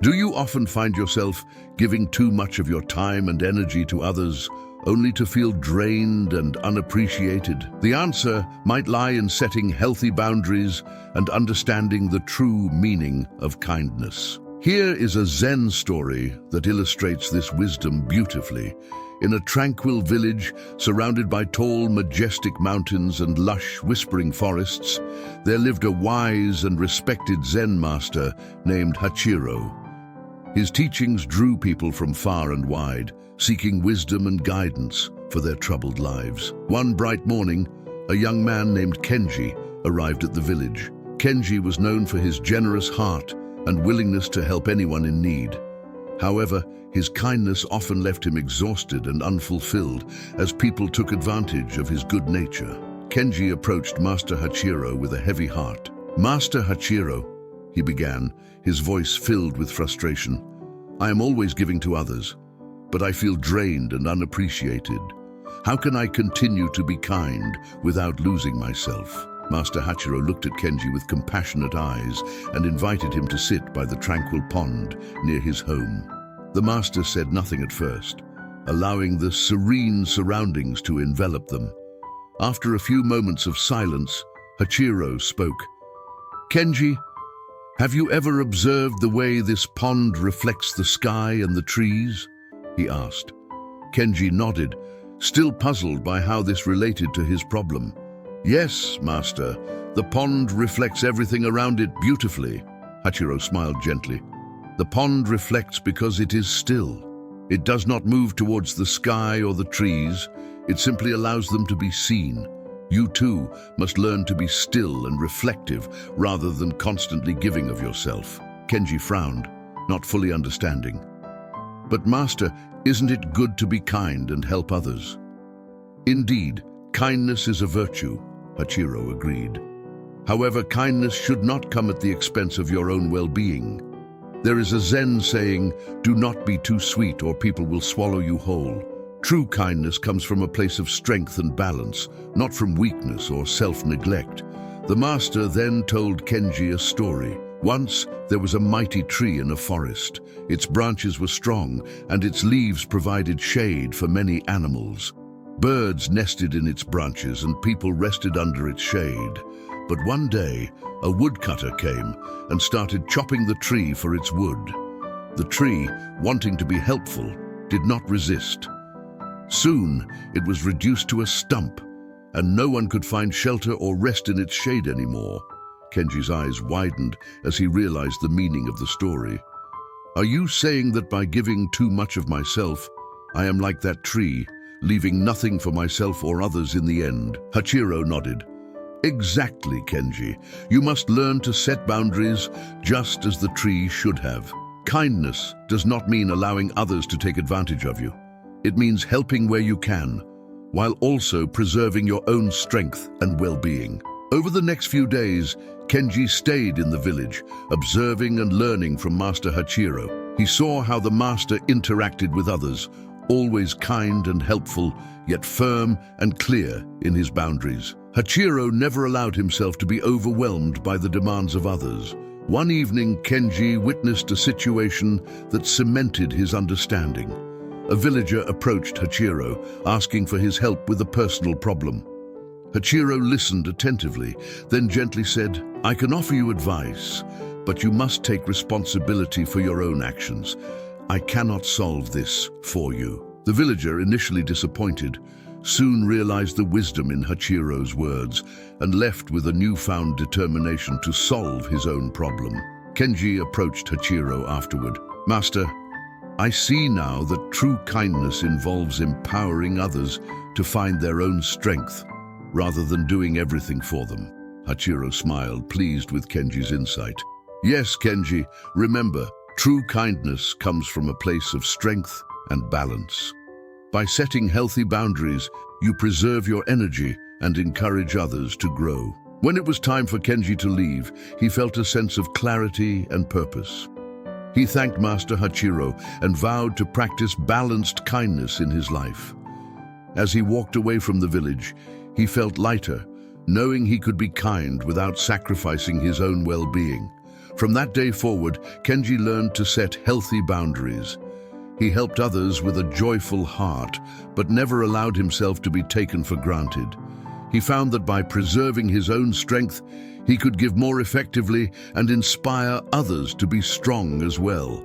Do you often find yourself giving too much of your time and energy to others, only to feel drained and unappreciated? The answer might lie in setting healthy boundaries and understanding the true meaning of kindness. Here is a Zen story that illustrates this wisdom beautifully. In a tranquil village surrounded by tall, majestic mountains and lush, whispering forests, there lived a wise and respected Zen master named Hachiro. His teachings drew people from far and wide, seeking wisdom and guidance for their troubled lives. One bright morning, a young man named Kenji arrived at the village. Kenji was known for his generous heart and willingness to help anyone in need. However, his kindness often left him exhausted and unfulfilled as people took advantage of his good nature. Kenji approached Master Hachiro with a heavy heart. "Master Hachiro," he began, his voice filled with frustration, "I am always giving to others, but I feel drained and unappreciated. How can I continue to be kind without losing myself?" Master Hachiro looked at Kenji with compassionate eyes and invited him to sit by the tranquil pond near his home. The master said nothing at first, allowing the serene surroundings to envelop them. After a few moments of silence, Hachiro spoke. "Kenji, have you ever observed the way this pond reflects the sky and the trees?" he asked. Kenji nodded, still puzzled by how this related to his problem. "Yes, master, the pond reflects everything around it beautifully." Hachiro smiled gently. "The pond reflects because it is still. It does not move towards the sky or the trees. It simply allows them to be seen. You too must learn to be still and reflective rather than constantly giving of yourself." Kenji frowned, not fully understanding. "But master, isn't it good to be kind and help others?" "Indeed, kindness is a virtue," Hachiro agreed. "However, kindness should not come at the expense of your own well-being. There is a Zen saying, 'Do not be too sweet or people will swallow you whole.' True kindness comes from a place of strength and balance, not from weakness or self-neglect." The master then told Kenji a story. Once, there was a mighty tree in a forest. Its branches were strong, and its leaves provided shade for many animals. Birds nested in its branches, and people rested under its shade. But one day, a woodcutter came and started chopping the tree for its wood. The tree, wanting to be helpful, did not resist. Soon, it was reduced to a stump, and no one could find shelter or rest in its shade anymore. Kenji's eyes widened as he realized the meaning of the story. "Are you saying that by giving too much of myself, I am like that tree, leaving nothing for myself or others in the end?" Hachiro nodded. "Exactly, Kenji. You must learn to set boundaries just as the tree should have. Kindness does not mean allowing others to take advantage of you. It means helping where you can, while also preserving your own strength and well-being." Over the next few days, Kenji stayed in the village, observing and learning from Master Hachiro. He saw how the master interacted with others, always kind and helpful, yet firm and clear in his boundaries. Hachiro never allowed himself to be overwhelmed by the demands of others. One evening, Kenji witnessed a situation that cemented his understanding. A villager approached Hachiro, asking for his help with a personal problem. Hachiro listened attentively, then gently said, "I can offer you advice, but you must take responsibility for your own actions. I cannot solve this for you." The villager, initially disappointed, soon realized the wisdom in Hachiro's words and left with a newfound determination to solve his own problem. Kenji approached Hachiro afterward. "Master, I see now that true kindness involves empowering others to find their own strength, rather than doing everything for them." Hachiro smiled, pleased with Kenji's insight. "Yes, Kenji, remember, true kindness comes from a place of strength and balance. By setting healthy boundaries, you preserve your energy and encourage others to grow." When it was time for Kenji to leave, he felt a sense of clarity and purpose. He thanked Master Hachiro and vowed to practice balanced kindness in his life. As he walked away from the village, he felt lighter, knowing he could be kind without sacrificing his own well-being. From that day forward, Kenji learned to set healthy boundaries. He helped others with a joyful heart, but never allowed himself to be taken for granted. He found that by preserving his own strength, he could give more effectively and inspire others to be strong as well.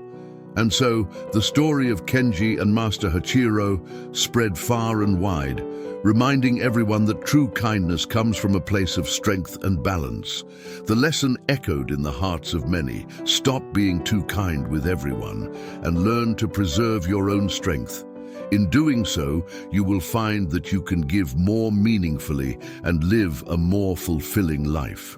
And so, the story of Kenji and Master Hachiro spread far and wide, reminding everyone that true kindness comes from a place of strength and balance. The lesson echoed in the hearts of many: stop being too kind with everyone and learn to preserve your own strength. In doing so, you will find that you can give more meaningfully and live a more fulfilling life.